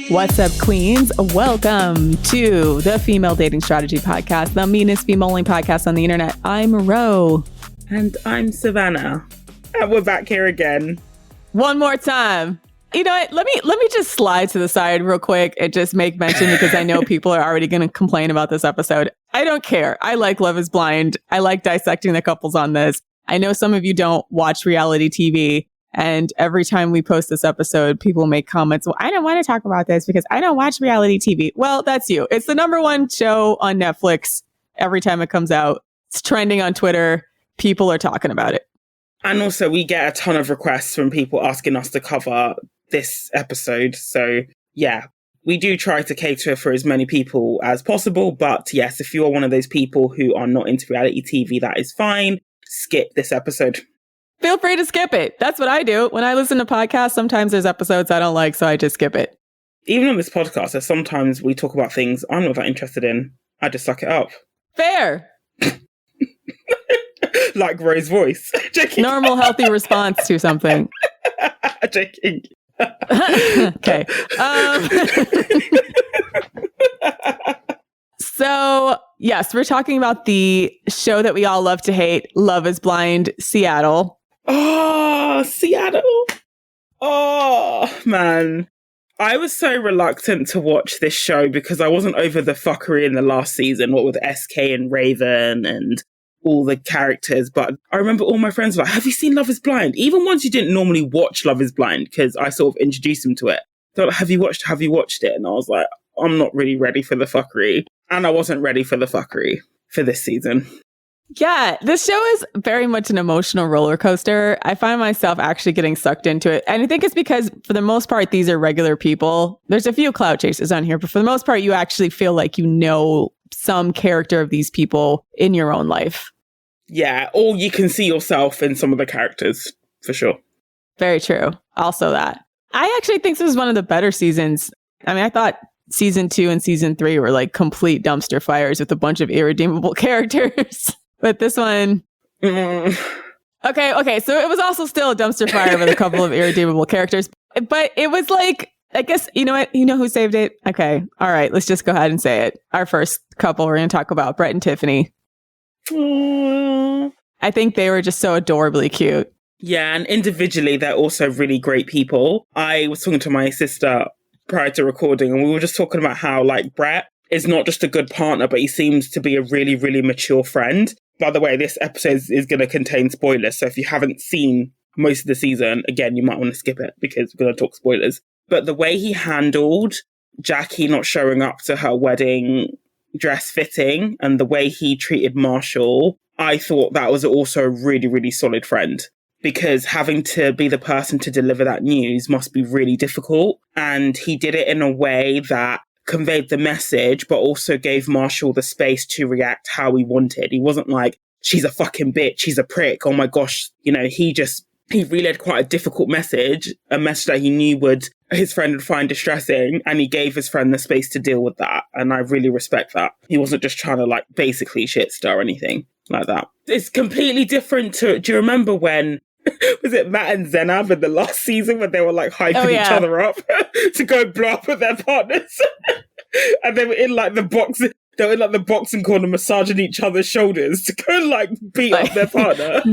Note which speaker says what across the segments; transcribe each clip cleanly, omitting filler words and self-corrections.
Speaker 1: What's up, queens? Welcome to the Female Dating Strategy Podcast, the meanest female-only podcast on the internet. I'm Ro.
Speaker 2: And I'm Savannah. And we're back here again.
Speaker 1: One more time. You know what? Let me just slide to the side real quick and just make mention, because I know people are already going to complain about this episode. I don't care. I like Love is Blind. I like dissecting the couples on this. I know some of you don't watch reality TV. And every time we post this episode, people make comments, well, I don't want to talk about this because I don't watch reality TV. Well, that's you. It's the number one show on Netflix every time it comes out. It's trending on Twitter. People are talking about it.
Speaker 2: And also, we get a ton of requests from people asking us to cover this episode. So, yeah, we do try to cater for as many people as possible. But yes, if you are one of those people who are not into reality TV, that is fine. Skip this episode.
Speaker 1: Feel free to skip it. That's what I do. When I listen to podcasts, sometimes there's episodes I don't like, so I just skip it.
Speaker 2: Even on this podcast, there's sometimes we talk about things I'm not that interested in. I just suck it up.
Speaker 1: Fair.
Speaker 2: Like Ro's voice. Joking.
Speaker 1: Normal, healthy response to something.
Speaker 2: Joking.
Speaker 1: Okay. So, yes, we're talking about the show that we all love to hate, Love is Blind, Seattle.
Speaker 2: Oh, Seattle. Oh, man. I was so reluctant to watch this show because I wasn't over the fuckery in the last season, what with SK and Raven and all the characters. But I remember all my friends were like, have you seen Love is Blind? Even ones who didn't normally watch Love is Blind, because I sort of introduced them to it. They're like, have you watched it? And I was like, I'm not really ready for the fuckery. And I wasn't ready for the fuckery for this season.
Speaker 1: Yeah, this show is very much an emotional roller coaster. I find myself actually getting sucked into it. And I think it's because, for the most part, these are regular people. There's a few clout chasers on here, but for the most part, you actually feel like you know some character of these people in your own life.
Speaker 2: Yeah, or you can see yourself in some of the characters, for sure.
Speaker 1: Very true. Also that. I actually think this was one of the better seasons. I mean, I thought season 2 and season 3 were like complete dumpster fires with a bunch of irredeemable characters. But this one... Okay, so it was also still a dumpster fire with a couple of irredeemable characters. But it was like, I guess, you know what? You know who saved it? Okay, all right, let's just go ahead and say it. Our first couple we're going to talk about, Brett and Tiffany.
Speaker 2: Aww.
Speaker 1: I think they were just so adorably cute.
Speaker 2: Yeah, and individually, they're also really great people. I was talking to my sister prior to recording, and we were just talking about how, like, Brett is not just a good partner, but he seems to be a really, really mature friend. By the way, this episode is going to contain spoilers, so if you haven't seen most of the season, again, you might want to skip it because we're going to talk spoilers. But the way he handled Jackie not showing up to her wedding dress fitting and the way he treated Marshall, I thought that was also a really, really solid friend. Because having to be the person to deliver that news must be really difficult. And he did it in a way that conveyed the message, but also gave Marshall the space to react how he wanted. He wasn't like, she's a fucking bitch, she's a prick, oh my gosh. You know, he relayed quite a difficult message, a message that he knew his friend would find distressing, and he gave his friend the space to deal with that. And I really respect that. He wasn't just trying to like basically shit stir or anything like that. It's completely different do you remember when was it Matt and Zenab in the last season when they were like hyping each other up to go blow up with their partners? And they were in like the box. They were in like the boxing corner massaging each other's shoulders to go like beat up their partner.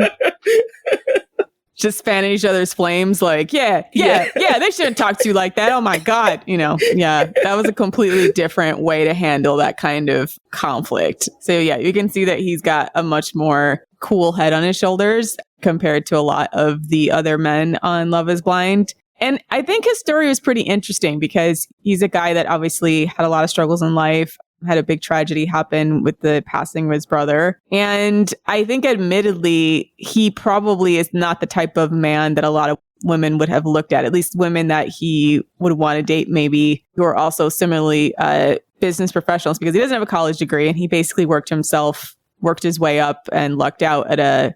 Speaker 1: Just fanning each other's flames like, yeah, they shouldn't talk to you like that. Oh my God. You know, yeah, that was a completely different way to handle that kind of conflict. So yeah, you can see that he's got a much more cool head on his shoulders compared to a lot of the other men on Love is Blind. And I think his story was pretty interesting because he's a guy that obviously had a lot of struggles in life, had a big tragedy happen with the passing of his brother. And I think admittedly, he probably is not the type of man that a lot of women would have looked at least women that he would want to date, maybe, who are also similarly business professionals, because he doesn't have a college degree and he basically worked his way up and lucked out at a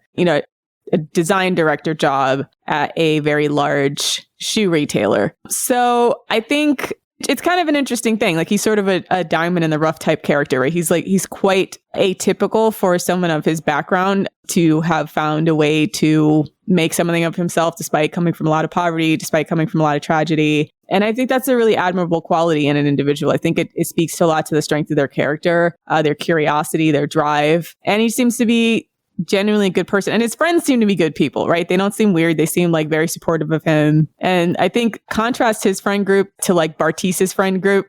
Speaker 1: design director job at a very large shoe retailer. So I think It's kind of an interesting thing. Like he's sort of a diamond in the rough type character, right? He's quite atypical for someone of his background to have found a way to make something of himself despite coming from a lot of poverty, despite coming from a lot of tragedy. And I think that's a really admirable quality in an individual. I think it speaks a lot to the strength of their character, their curiosity, their drive. And he seems to be genuinely a good person. And his friends seem to be good people, right? They don't seem weird. They seem like very supportive of him. And I think contrast his friend group to like Bartice's friend group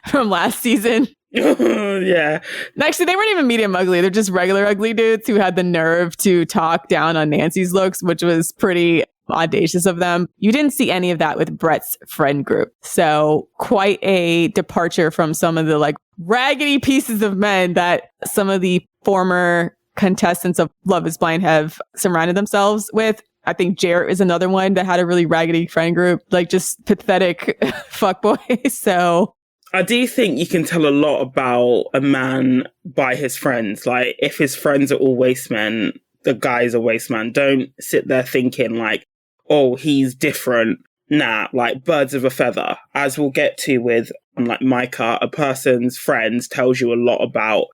Speaker 1: from last season.
Speaker 2: Yeah.
Speaker 1: Actually, they weren't even medium ugly. They're just regular ugly dudes who had the nerve to talk down on Nancy's looks, which was pretty audacious of them. You didn't see any of that with Brett's friend group. So quite a departure from some of the like raggedy pieces of men that some of the former contestants of Love is Blind have surrounded themselves with. I think Jarrett is another one that had a really raggedy friend group, like just pathetic fuckboys. So
Speaker 2: I do think you can tell a lot about a man by his friends. Like if his friends are all waste men, the guy's a waste man. Don't sit there thinking like, oh, he's different. Nah, like birds of a feather. As we'll get to with like Micah, a person's friends tells you a lot about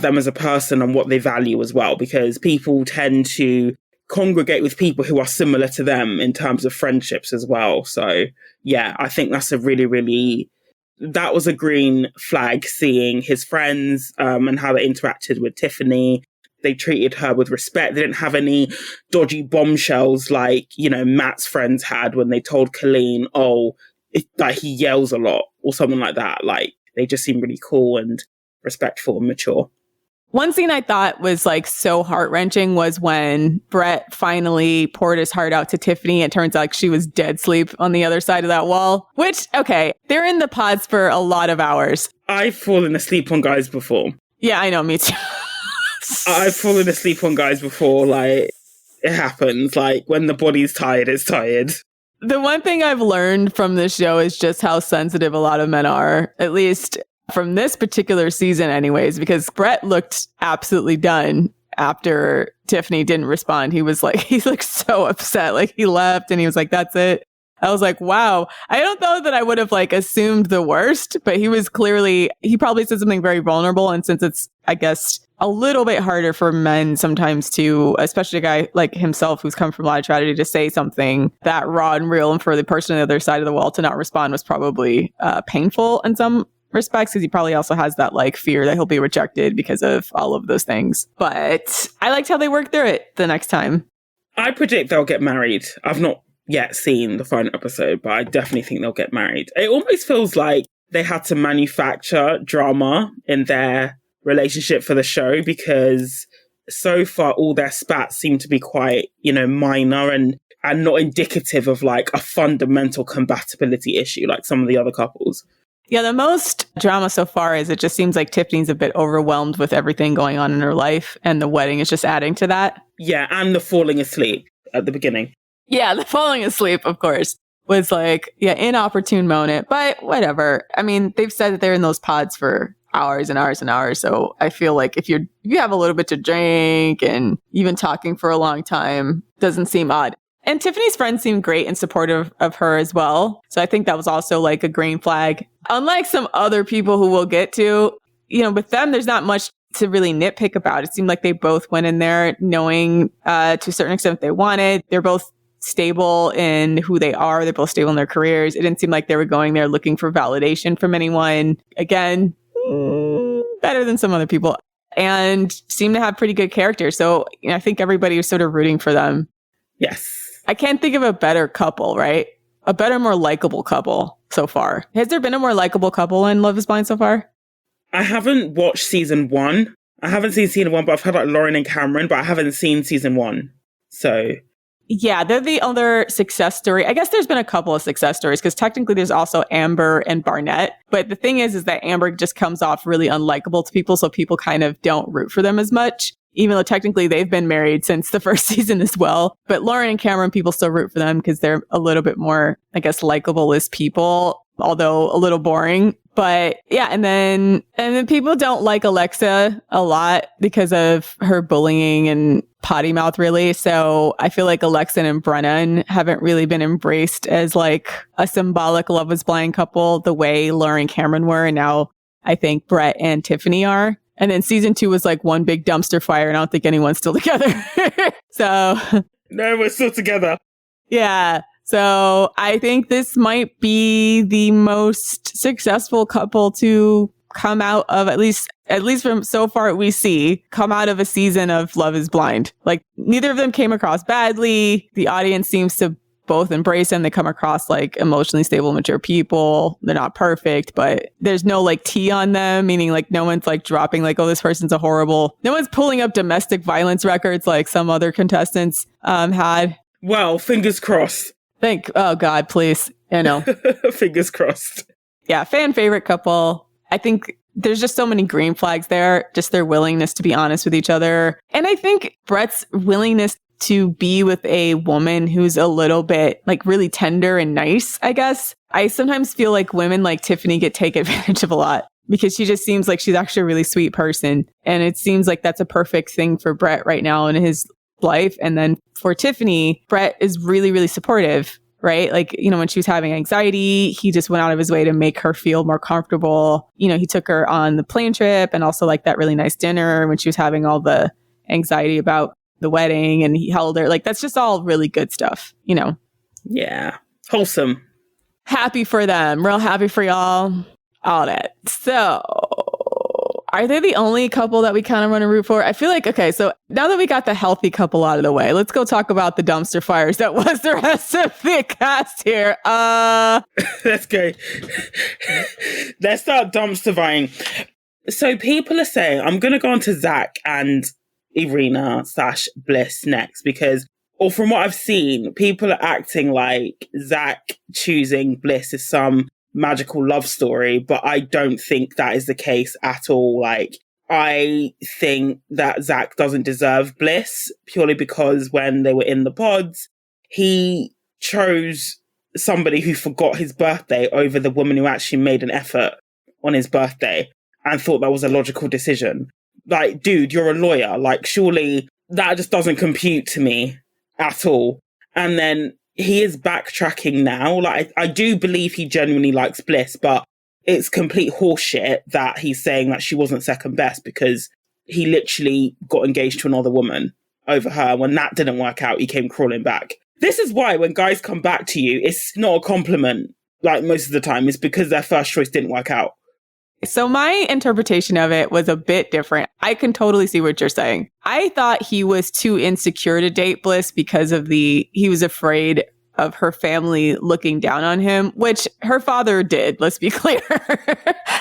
Speaker 2: them as a person and what they value as well, because people tend to congregate with people who are similar to them in terms of friendships as well. So yeah, I think that's that was a green flag, seeing his friends and how they interacted with Tiffany. They treated her with respect. They didn't have any dodgy bombshells like, Matt's friends had when they told Colleen, like he yells a lot or something like that. Like they just seem really cool and respectful and mature.
Speaker 1: One scene I thought was like so heart-wrenching was when Brett finally poured his heart out to Tiffany. It turns out she was dead asleep on the other side of that wall, which, okay, they're in the pods for a lot of hours.
Speaker 2: I've fallen asleep on guys before.
Speaker 1: Yeah, I know, me too.
Speaker 2: I've fallen asleep on guys before. Like, it happens. Like, when the body's tired, it's tired.
Speaker 1: The one thing I've learned from this show is just how sensitive a lot of men are, at least from this particular season anyways, because Brett looked absolutely done after Tiffany didn't respond. He looked so upset. Like he left and he was like, that's it. I was like, wow. I don't know that I would have like assumed the worst, but he probably said something very vulnerable. And since it's, I guess, a little bit harder for men sometimes to, especially a guy like himself who's come from a lot of tragedy, to say something that raw and real, and for the person on the other side of the wall to not respond was probably painful in some respects, because he probably also has that like fear that he'll be rejected because of all of those things. But I liked how they worked through it the next time.
Speaker 2: I predict they'll get married. I've not yet seen the final episode, but I definitely think they'll get married. It almost feels like they had to manufacture drama in their relationship for the show, because so far all their spats seem to be quite, minor and not indicative of like a fundamental compatibility issue like some of the other couples.
Speaker 1: Yeah, the most drama so far is it just seems like Tiffany's a bit overwhelmed with everything going on in her life, and the wedding is just adding to that.
Speaker 2: Yeah, and the falling asleep at the beginning.
Speaker 1: Yeah, the falling asleep, of course, was like, inopportune moment, but whatever. I mean, they've said that they're in those pods for hours and hours and hours, so I feel like if you have a little bit to drink and even talking for a long time, doesn't seem odd. And Tiffany's friends seem great and supportive of her as well. So I think that was also like a green flag. Unlike some other people who we'll get to, with them, there's not much to really nitpick about. It seemed like they both went in there knowing to a certain extent what they wanted. They're both stable in who they are. They're both stable in their careers. It didn't seem like they were going there looking for validation from anyone. Again, better than some other people, and seem to have pretty good characters. So I think everybody was sort of rooting for them.
Speaker 2: Yes.
Speaker 1: I can't think of a better couple, right? A better, more likable couple so far. Has there been a more likable couple in Love is Blind so far?
Speaker 2: I haven't watched season 1. I haven't seen season 1, but I've heard like Lauren and Cameron, but I haven't seen season 1. So
Speaker 1: yeah, they're the other success story. I guess there's been a couple of success stories because technically there's also Amber and Barnett. But the thing is that Amber just comes off really unlikable to people. So people kind of don't root for them as much, even though technically they've been married since the first season as well. But Lauren and Cameron, people still root for them because they're a little bit more, I guess, likable as people, although a little boring. But yeah, and then people don't like Alexa a lot because of her bullying and potty mouth really. So I feel like Alexa and Brennan haven't really been embraced as like a symbolic Love is Blind couple the way Laura and Cameron were. And now I think Brett and Tiffany are. And then season 2 was like one big dumpster fire. And I don't think anyone's still together. So
Speaker 2: no, we're still together.
Speaker 1: Yeah. So I think this might be the most successful couple to come out of, at least from so far we see, come out of a season of Love is Blind. Like neither of them came across badly. The audience seems to both embrace them. They come across like emotionally stable, mature people. They're not perfect, but there's no like tea on them, meaning like no one's like dropping like, oh, this person's a horrible. No one's pulling up domestic violence records like some other contestants had.
Speaker 2: Well, fingers crossed.
Speaker 1: Oh God, please.
Speaker 2: Fingers crossed.
Speaker 1: Yeah, fan favorite couple. I think there's just so many green flags there, just their willingness to be honest with each other. And I think Brett's willingness to be with a woman who's a little bit like really tender and nice, I guess. I sometimes feel like women like Tiffany get taken advantage of a lot because she just seems like she's actually a really sweet person. And it seems like that's a perfect thing for Brett right now in his life. And then for Tiffany, Brett is really, really supportive. Right? Like, when she was having anxiety, he just went out of his way to make her feel more comfortable. He took her on the plane trip and also like that really nice dinner when she was having all the anxiety about the wedding, and he held her. Like, that's just all really good stuff,
Speaker 2: Yeah. Wholesome.
Speaker 1: Happy for them. Real happy for y'all. All that. So are they the only couple that we kind of want to root for? I feel like, okay, so now that we got the healthy couple out of the way, let's go talk about the dumpster fires that was the rest of the cast here.
Speaker 2: Let's go. Let's start dumpster firing. So people are saying, I'm going to go on to Zach and Irina/Bliss next because, or from what I've seen, people are acting like Zach choosing Bliss is some magical love story, but I don't think that is the case at all. Like, I think that Zach doesn't deserve Bliss purely because when they were in the pods, he chose somebody who forgot his birthday over the woman who actually made an effort on his birthday and thought that was a logical decision. Like, dude, you're a lawyer. Like, surely that just doesn't compute to me at all. And then he is backtracking now. Like, I do believe he genuinely likes Bliss, but it's complete horseshit that he's saying that she wasn't second best because he literally got engaged to another woman over her. When that didn't work out, he came crawling back. This is why when guys come back to you, it's not a compliment. Like, most of the time, it's because their first choice didn't work out.
Speaker 1: So my interpretation of it was a bit different. I can totally see what you're saying. I thought he was too insecure to date Bliss because of he was afraid of her family looking down on him, which her father did, let's be clear.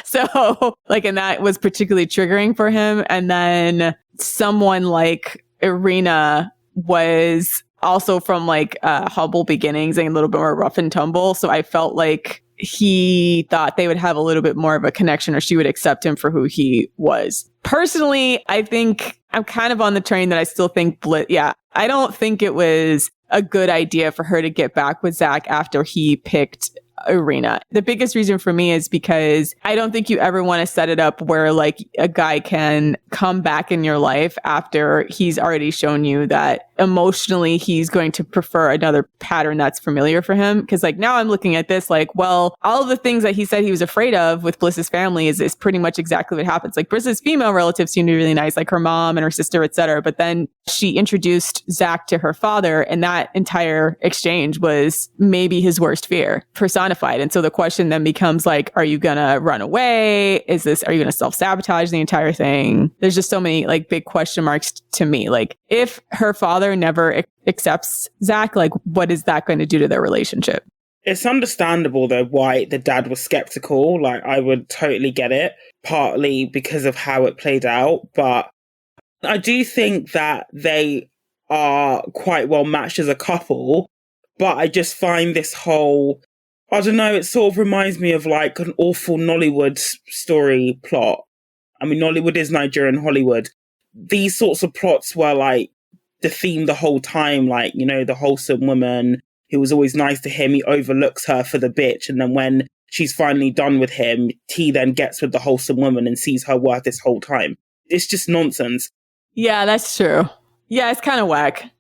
Speaker 1: So like, and that was particularly triggering for him. And then someone like Irina was also from like humble beginnings and a little bit more rough and tumble. So I felt like he thought they would have a little bit more of a connection, or she would accept him for who he was. Personally, I think I'm kind of on the train that I still think Bliss. Yeah, I don't think it was a good idea for her to get back with Zach after he picked Irina. The biggest reason for me is because I don't think you ever want to set it up where like a guy can come back in your life after he's already shown you that emotionally he's going to prefer another pattern that's familiar for him. Because like now I'm looking at this like, well, all of the things that he said he was afraid of with Bliss's family is pretty much exactly what happens. Like Bliss's female relatives seem to be really nice, like her mom and her sister, etc. But then she introduced Zach to her father, and that entire exchange was maybe his worst fear personified. And so the question then becomes like, are you gonna run away? Are you gonna self-sabotage the entire thing? There's just so many like big question marks to me. Like if her father never accepts Zach, like what is that going to do to their relationship?
Speaker 2: It's understandable though why the dad was skeptical. Like I would totally get it, partly because of how it played out. But I do think that they are quite well matched as a couple. But I just find this whole, I don't know, it sort of reminds me of like an awful Nollywood story plot. I mean, Nollywood is Nigerian Hollywood. These sorts of plots were like the theme the whole time, like, you know, the wholesome woman who was always nice to him. He overlooks her for the bitch. And then when she's finally done with him, he then gets with the wholesome woman and sees her worth this whole time. It's just nonsense.
Speaker 1: Yeah, that's true. Yeah, it's kind of whack.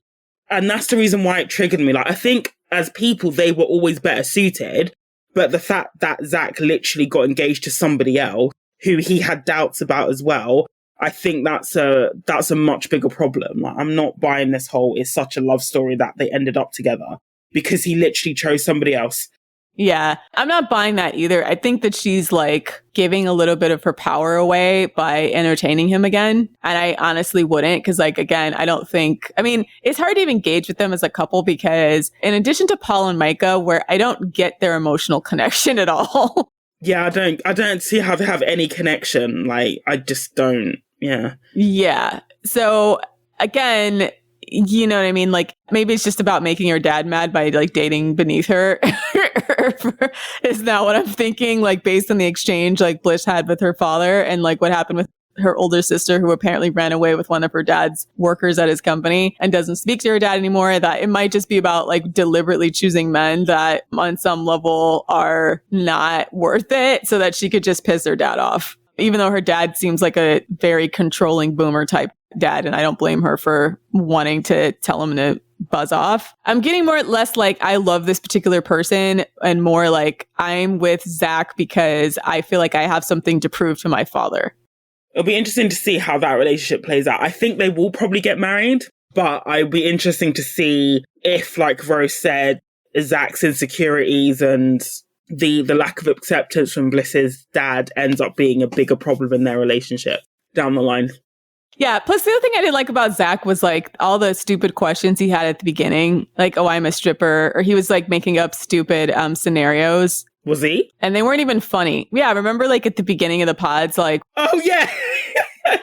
Speaker 2: And that's the reason why it triggered me. Like, I think as people, they were always better suited. But the fact that Zach literally got engaged to somebody else who he had doubts about as well, I think that's a much bigger problem. Like, I'm not buying this whole, it's such a love story that they ended up together, because he literally chose somebody else.
Speaker 1: Yeah, I'm not buying that either. I think that she's like giving a little bit of her power away by entertaining him again. And I honestly wouldn't, because like, again, it's hard to even engage with them as a couple, because in addition to Paul and Micah, where I don't get their emotional connection at all.
Speaker 2: Yeah, I don't see how they have any connection. Like, I just don't. Yeah.
Speaker 1: Yeah. So again, you know what I mean? Like, maybe it's just about making her dad mad by like dating beneath her. Is that what I'm thinking? Like, based on the exchange like Bliss had with her father and like what happened with her older sister, who apparently ran away with one of her dad's workers at his company and doesn't speak to her dad anymore, that it might just be about like deliberately choosing men that on some level are not worth it so that she could just piss her dad off. Even though her dad seems like a very controlling boomer type dad, and I don't blame her for wanting to tell him to buzz off. I'm getting less like I love this particular person and more like I'm with Zach because I feel like I have something to prove to my father.
Speaker 2: It'll be interesting to see how that relationship plays out. I think they will probably get married, but it'll be interesting to see if, like Rose said, Zach's insecurities and the lack of acceptance from Bliss's dad ends up being a bigger problem in their relationship down the line.
Speaker 1: Yeah. Plus, the other thing I didn't like about Zach was like all the stupid questions he had at the beginning, like, oh, I'm a stripper, or he was like making up stupid scenarios.
Speaker 2: Was he?
Speaker 1: And they weren't even funny. Yeah. Remember like at the beginning of the pods, like,
Speaker 2: oh, yeah.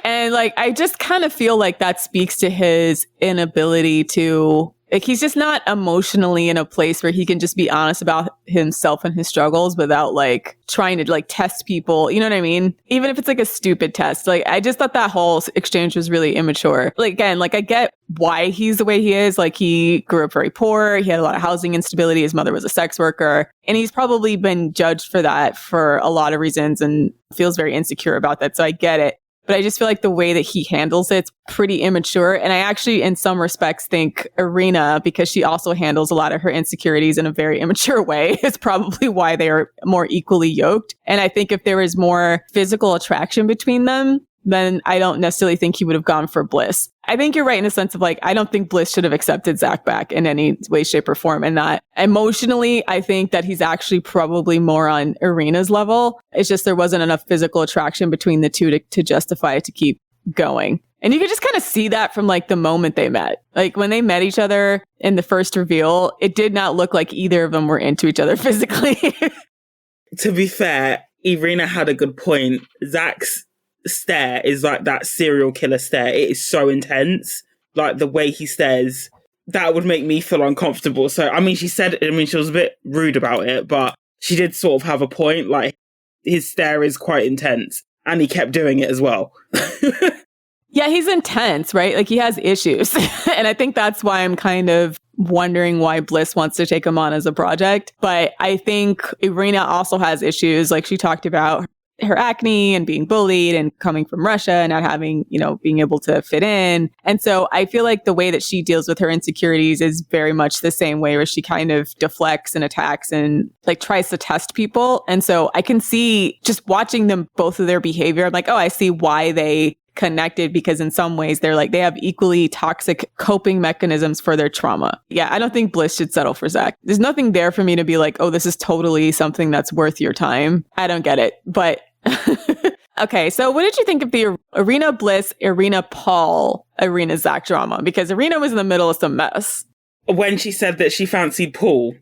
Speaker 1: And like, I just kind of feel like that speaks to his inability to, like, he's just not emotionally in a place where he can just be honest about himself and his struggles without like trying to like test people. You know what I mean? Even if it's like a stupid test. Like, I just thought that whole exchange was really immature. Like, again, like I get why he's the way he is. Like, he grew up very poor. He had a lot of housing instability. His mother was a sex worker. And he's probably been judged for that for a lot of reasons and feels very insecure about that. So I get it. But I just feel like the way that he handles it's pretty immature. And I actually, in some respects, think Irina, because she also handles a lot of her insecurities in a very immature way, is probably why they are more equally yoked. And I think if there was more physical attraction between them, then I don't necessarily think he would have gone for Bliss. I think you're right in the sense of like, I don't think Bliss should have accepted Zach back in any way, shape, or form. And that emotionally, I think that he's actually probably more on Irina's level. It's just there wasn't enough physical attraction between the two to justify it to keep going. And you could just kind of see that from like the moment they met. Like when they met each other in the first reveal, it did not look like either of them were into each other physically.
Speaker 2: To be fair, Irina had a good point. Zach's stare is like that serial killer stare. It is so intense. Like the way he stares, that would make me feel uncomfortable. So, I mean, she was a bit rude about it, but she did sort of have a point. Like, his stare is quite intense, and he kept doing it as well.
Speaker 1: Yeah, he's intense, right? Like, he has issues. And I think that's why I'm kind of wondering why Bliss wants to take him on as a project. But I think Irina also has issues. Like, she talked about her acne and being bullied and coming from Russia and not having, being able to fit in. And so I feel like the way that she deals with her insecurities is very much the same way, where she kind of deflects and attacks and like tries to test people. And so I can see just watching them, both of their behavior. I'm like, oh, I see why they connected, because in some ways they're like, they have equally toxic coping mechanisms for their trauma. Yeah, I don't think Bliss should settle for Zach. There's nothing there for me to be like, oh, this is totally something that's worth your time. I don't get it. But okay, so what did you think of the Irina Bliss, Irina Paul, Irina Zach drama? Because Irina was in the middle of some mess.
Speaker 2: When she said that she fancied Paul.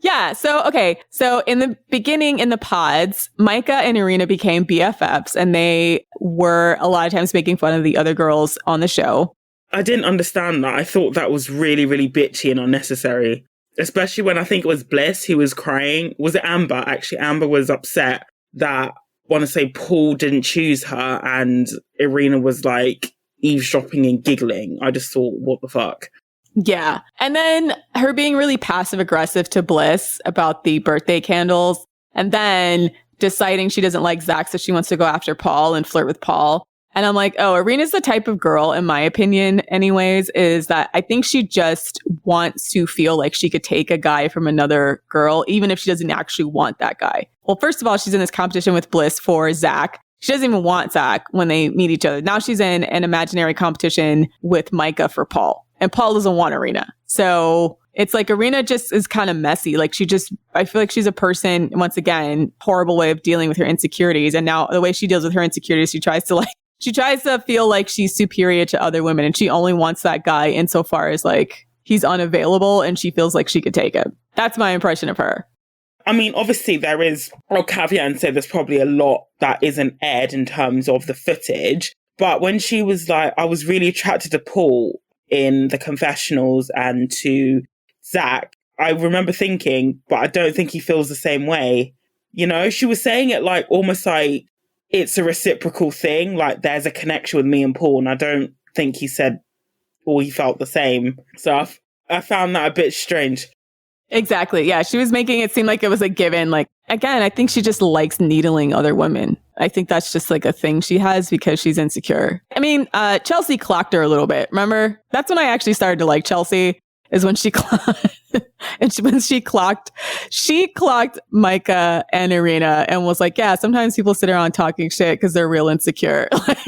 Speaker 1: Yeah, so in the beginning in the pods, Micah and Irina became BFFs, and they were a lot of times making fun of the other girls on the show.
Speaker 2: I didn't understand that. I thought that was really, really bitchy and unnecessary. Especially when I think it was Bliss who was crying. Was it Amber? Actually, Amber was upset that, I want to say, Paul didn't choose her, and Irina was like eavesdropping and giggling. I just thought, what the fuck?
Speaker 1: Yeah. And then her being really passive aggressive to Bliss about the birthday candles, and then deciding she doesn't like Zach, so she wants to go after Paul and flirt with Paul. And I'm like, oh, Arena's the type of girl, in my opinion, anyways, is that I think she just wants to feel like she could take a guy from another girl, even if she doesn't actually want that guy. Well, first of all, she's in this competition with Bliss for Zach. She doesn't even want Zach when they meet each other. Now she's in an imaginary competition with Micah for Paul. And Paul doesn't want Arena. So it's like Arena just is kind of messy. Like I feel like she's a person, once again, horrible way of dealing with her insecurities. And now the way she deals with her insecurities, she tries to feel like she's superior to other women. And she only wants that guy insofar as like he's unavailable and she feels like she could take him. That's my impression of her.
Speaker 2: I mean, obviously there is, I'll caveat and say there's probably a lot that isn't aired in terms of the footage. But when she was like, I was really attracted to Paul in the confessionals and to Zach, I remember thinking, but I don't think he feels the same way. You know, she was saying it like almost like it's a reciprocal thing. Like there's a connection with me and Paul. And I don't think he said or he felt the same. So I found that a bit strange.
Speaker 1: Exactly. Yeah. She was making it seem like it was a given. Like, again, I think she just likes needling other women. I think that's just like a thing she has because she's insecure. I mean, Chelsea clocked her a little bit. Remember? That's when I actually started to like Chelsea, is when she clocked. And when she clocked Micah and Irina and was like, yeah, sometimes people sit around talking shit because they're real insecure. Like,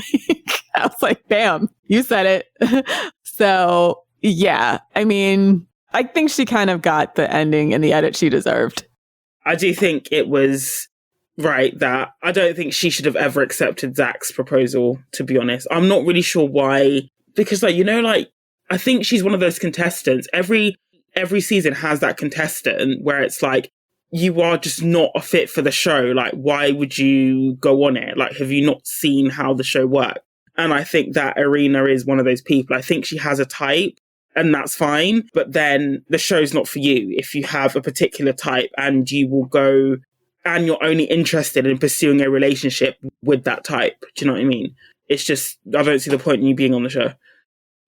Speaker 1: I was like, bam, you said it. So, yeah, I mean, I think she kind of got the ending in the edit she deserved.
Speaker 2: I do think it was right that I don't think she should have ever accepted Zach's proposal, to be honest. I'm not really sure why, because like, you know, like, I think she's one of those contestants. Every season has that contestant where it's like, you are just not a fit for the show. Like, why would you go on it? Like, have you not seen how the show works? And I think that Irina is one of those people. I think she has a type. And that's fine. But then the show's not for you if you have a particular type and you will go and you're only interested in pursuing a relationship with that type. Do you know what I mean? It's just, I don't see the point in you being on the show.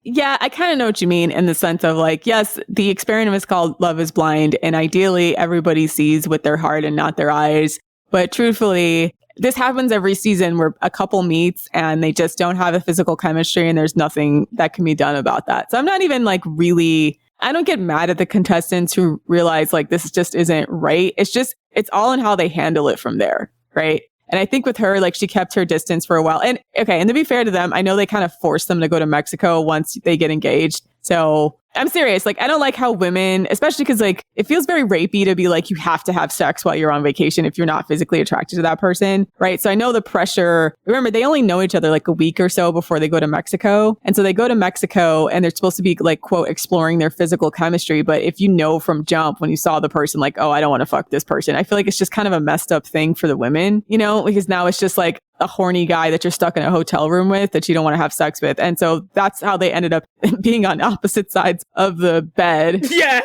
Speaker 1: Yeah, I kind of know what you mean in the sense of like, yes, the experiment is called Love is Blind. And ideally, everybody sees with their heart and not their eyes. But truthfully, this happens every season where a couple meets and they just don't have a physical chemistry and there's nothing that can be done about that. So I'm not even like really, I don't get mad at the contestants who realize like this just isn't right. It's all in how they handle it from there, right? And I think with her, like she kept her distance for a while. And okay, and to be fair to them, I know they kind of forced them to go to Mexico once they get engaged. So I'm serious. Like, I don't like how women, especially because like it feels very rapey to be like, you have to have sex while you're on vacation if you're not physically attracted to that person. Right. So I know the pressure. Remember, they only know each other like a week or so before they go to Mexico. And so they go to Mexico and they're supposed to be like, quote, exploring their physical chemistry. But if you know from jump when you saw the person, like, oh, I don't want to fuck this person. I feel like it's just kind of a messed up thing for the women, you know, because now it's just like a horny guy that you're stuck in a hotel room with that you don't want to have sex with. And so that's how they ended up being on opposite sides of the bed.
Speaker 2: Yeah.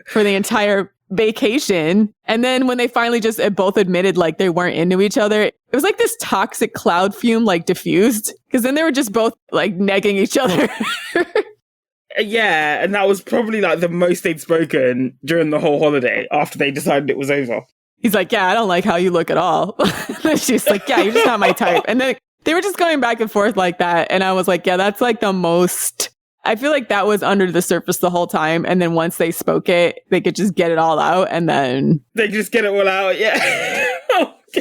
Speaker 1: For the entire vacation. And then when they finally just both admitted like they weren't into each other, it was like this toxic cloud fume like diffused, because then they were just both like negging each other.
Speaker 2: Yeah, and that was probably like the most they'd spoken during the whole holiday after they decided it was over.
Speaker 1: He's like, yeah, I don't like how you look at all. She's like, yeah, you're just not my type. And then they were just going back and forth like that. And I was like, yeah, that's like the most, I feel like that was under the surface the whole time. And then once they spoke it, they could just get it all out. And then
Speaker 2: they just get it all out. Yeah.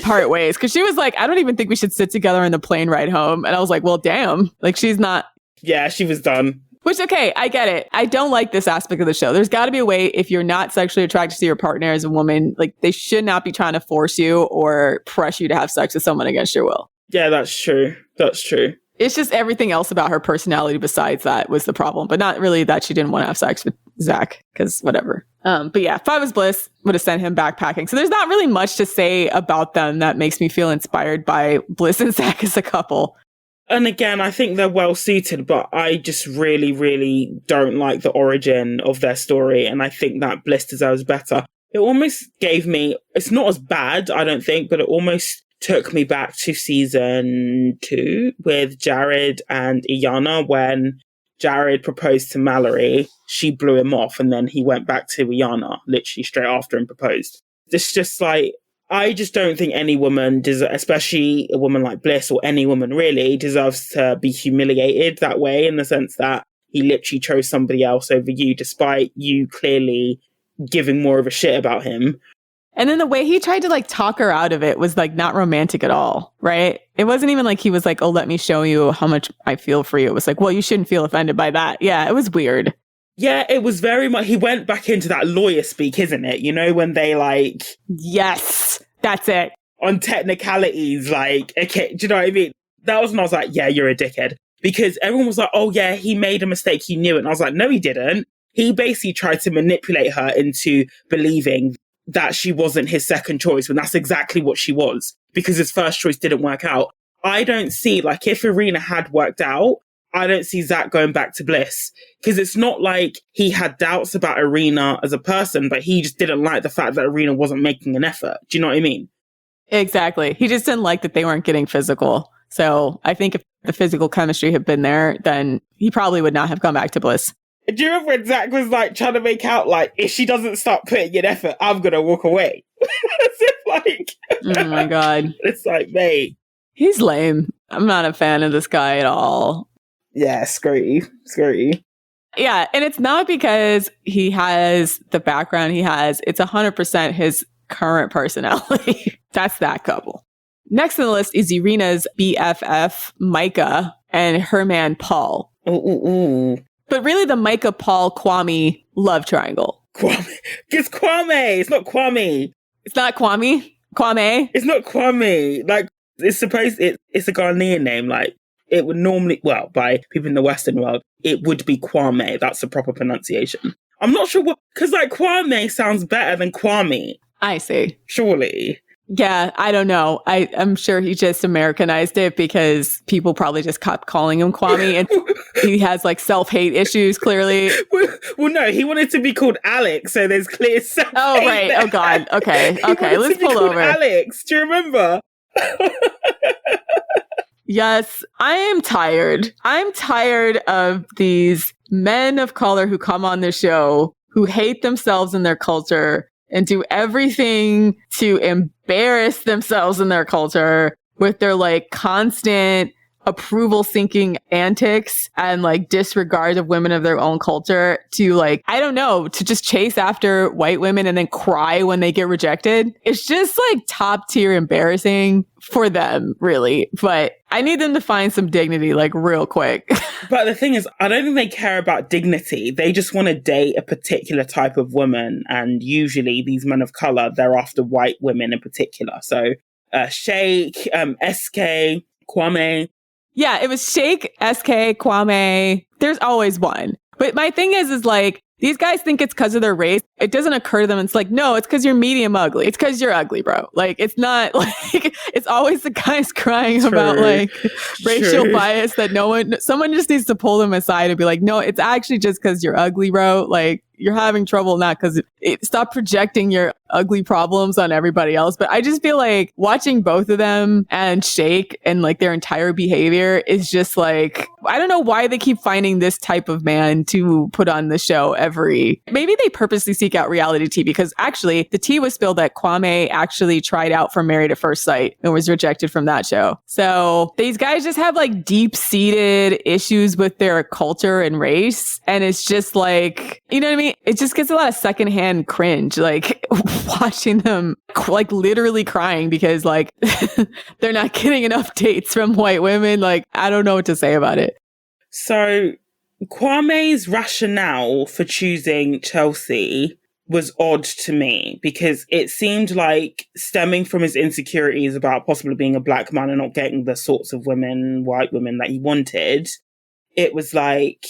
Speaker 1: Part ways. Cause she was like, I don't even think we should sit together on the plane ride home. And I was like, well, damn, like she's not.
Speaker 2: Yeah, she was done.
Speaker 1: Which, okay, I get it. I don't like this aspect of the show. There's got to be a way, if you're not sexually attracted to your partner as a woman, like they should not be trying to force you or press you to have sex with someone against your will.
Speaker 2: Yeah, that's true. That's true.
Speaker 1: It's just everything else about her personality besides that was the problem, but not really that she didn't want to have sex with Zach, because whatever. But yeah, if I was Bliss, would have sent him backpacking. So there's not really much to say about them that makes me feel inspired by Bliss and Zach as a couple.
Speaker 2: And again, I think they're well suited, but I just really, really don't like the origin of their story. And I think that Bliss deserves better. It almost gave me, it's not as bad, I don't think, but it almost took me back to season 2 with Jared and Iyanna. When Jared proposed to Mallory, she blew him off and then he went back to Iyanna literally straight after and proposed. It's just like, I just don't think any woman, especially a woman like Bliss or any woman really, deserves to be humiliated that way, in the sense that he literally chose somebody else over you, despite you clearly giving more of a shit about him.
Speaker 1: And then the way he tried to like talk her out of it was like not romantic at all, right? It wasn't even like he was like, oh, let me show you how much I feel for you. It was like, well, you shouldn't feel offended by that. Yeah, it was weird.
Speaker 2: Yeah, it was very much, he went back into that lawyer speak, isn't it? You know, when they like...
Speaker 1: Yes, that's it.
Speaker 2: On technicalities, like, okay, do you know what I mean? That was when I was like, yeah, you're a dickhead. Because everyone was like, oh yeah, he made a mistake, he knew it. And I was like, no, he didn't. He basically tried to manipulate her into believing that she wasn't his second choice, when that's exactly what she was, because his first choice didn't work out. I don't see, like, if Irina had worked out, I don't see Zach going back to Bliss, because it's not like he had doubts about Irina as a person, but he just didn't like the fact that Irina wasn't making an effort. Do you know what I mean?
Speaker 1: Exactly. He just didn't like that they weren't getting physical. So I think if the physical chemistry had been there, then he probably would not have gone back to Bliss.
Speaker 2: Do you remember when Zach was like trying to make out like, if she doesn't start putting in effort, I'm going to walk away? As if like...
Speaker 1: Oh my God.
Speaker 2: It's like, mate.
Speaker 1: He's lame. I'm not a fan of this guy at all.
Speaker 2: Yeah, scurry.
Speaker 1: Yeah, and it's not because he has the background he has. It's 100% his current personality. That's that couple. Next on the list is Irina's BFF, Micah, and her man, Paul.
Speaker 2: Ooh.
Speaker 1: But really the Micah, Paul, Kwame love triangle.
Speaker 2: Kwame. It's Kwame. It's not Kwame.
Speaker 1: It's not Kwame? Kwame?
Speaker 2: It's not Kwame. Like, it's supposed... It's a Ghanaian name. Like, it would normally... Well, by people in the Western world, it would be Kwame. That's the proper pronunciation. I'm not sure what... Because, like, Kwame sounds better than Kwame.
Speaker 1: I see.
Speaker 2: Surely.
Speaker 1: Yeah, I don't know. I'm sure he just Americanized it because people probably just kept calling him Kwame, and he has like self-hate issues, clearly.
Speaker 2: Well, no, he wanted to be called Alex, so there's clear self-hate.
Speaker 1: Oh, right.
Speaker 2: There.
Speaker 1: Oh, God. Okay. Let's pull over.
Speaker 2: Alex, do you remember?
Speaker 1: Yes, I am tired. I'm tired of these men of color who come on the show who hate themselves and their culture and do everything to embarrass themselves and their culture with their like constant approval seeking antics and like disregard of women of their own culture to like, I don't know, to just chase after white women and then cry when they get rejected. It's just like top tier embarrassing for them, really. But I need them to find some dignity like real quick.
Speaker 2: But the thing is, I don't think they care about dignity. They just want to date a particular type of woman. And usually these men of color, they're after white women in particular. So Shake, SK, Kwame.
Speaker 1: Yeah, it was Shake, SK, Kwame. There's always one. But my thing is like, these guys think it's because of their race. It doesn't occur to them. It's like, no, it's because you're medium ugly. It's because you're ugly, bro. Like, it's not like, it's always the guys crying about like racial bias that someone just needs to pull them aside and be like, no, it's actually just because you're ugly, bro. Like, you're having trouble not because stop projecting your ugly problems on everybody else. But I just feel like watching both of them and Shake and like their entire behavior is just like, I don't know why they keep finding this type of man to put on the show maybe they purposely seek out reality TV, because actually the tea was spilled that Kwame actually tried out for Married at First Sight and was rejected from that show. So these guys just have like deep seated issues with their culture and race. And it's just like, you know what I mean? It just gets a lot of secondhand cringe, like watching them like literally crying because like they're not getting enough dates from white women. Like, I don't know what to say about it.
Speaker 2: So Kwame's rationale for choosing Chelsea was odd to me, because it seemed like, stemming from his insecurities about possibly being a black man and not getting the sorts of white women that he wanted, it was like,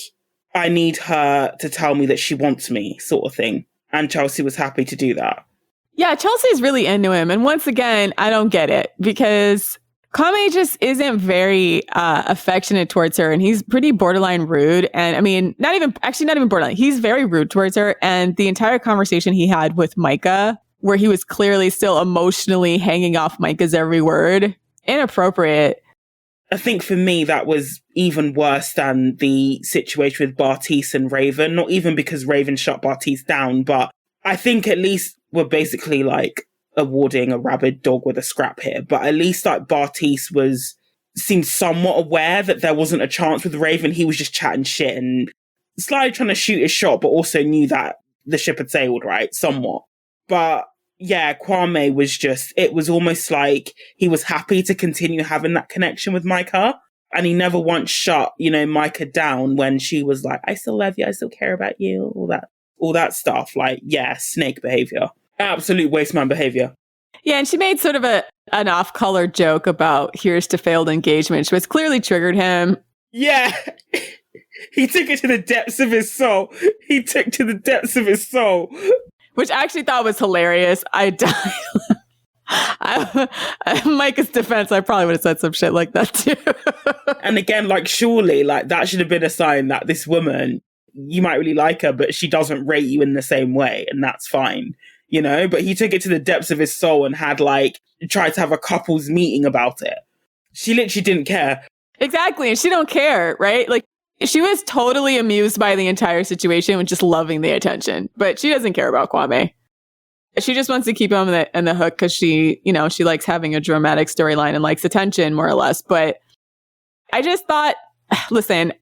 Speaker 2: I need her to tell me that she wants me, sort of thing. And Chelsea was happy to do that. Yeah,
Speaker 1: Chelsea's really into him. And once again, I don't get it, because Kwame just isn't very affectionate towards her, and he's pretty borderline rude. And I mean, not even borderline. He's very rude towards her. And the entire conversation he had with Micah, where he was clearly still emotionally hanging off Micah's every word, inappropriate.
Speaker 2: I think for me, that was even worse than the situation with Bartise and Raven. Not even because Raven shut Bartise down, but I think at least we're basically like, awarding a rabid dog with a scrap here, but at least like Bartise seemed somewhat aware that there wasn't a chance with Raven. He was just chatting shit and slightly trying to shoot his shot, but also knew that the ship had sailed, right? Somewhat. But yeah, Kwame was it was almost like he was happy to continue having that connection with Micah. And he never once shut, Micah down when she was like, I still love you, I still care about you, all that stuff. Like, yeah, snake behavior. Absolute wasteman behavior.
Speaker 1: Yeah, and she made sort of an off-color joke about here's to failed engagement, which clearly triggered him.
Speaker 2: Yeah. He took it to the depths of his soul. Which
Speaker 1: I actually thought was hilarious. I died. Micah's defense, I probably would have said some shit like that too.
Speaker 2: And again, like, surely, like, that should have been a sign that this woman, you might really like her, but she doesn't rate you in the same way, and that's fine, But he took it to the depths of his soul and had, like, tried to have a couples meeting about it. She literally didn't care.
Speaker 1: Exactly, and she don't care, right? Like, she was totally amused by the entire situation and just loving the attention, but she doesn't care about Kwame. She just wants to keep him in the hook because she likes having a dramatic storyline and likes attention, more or less. But I just thought, listen,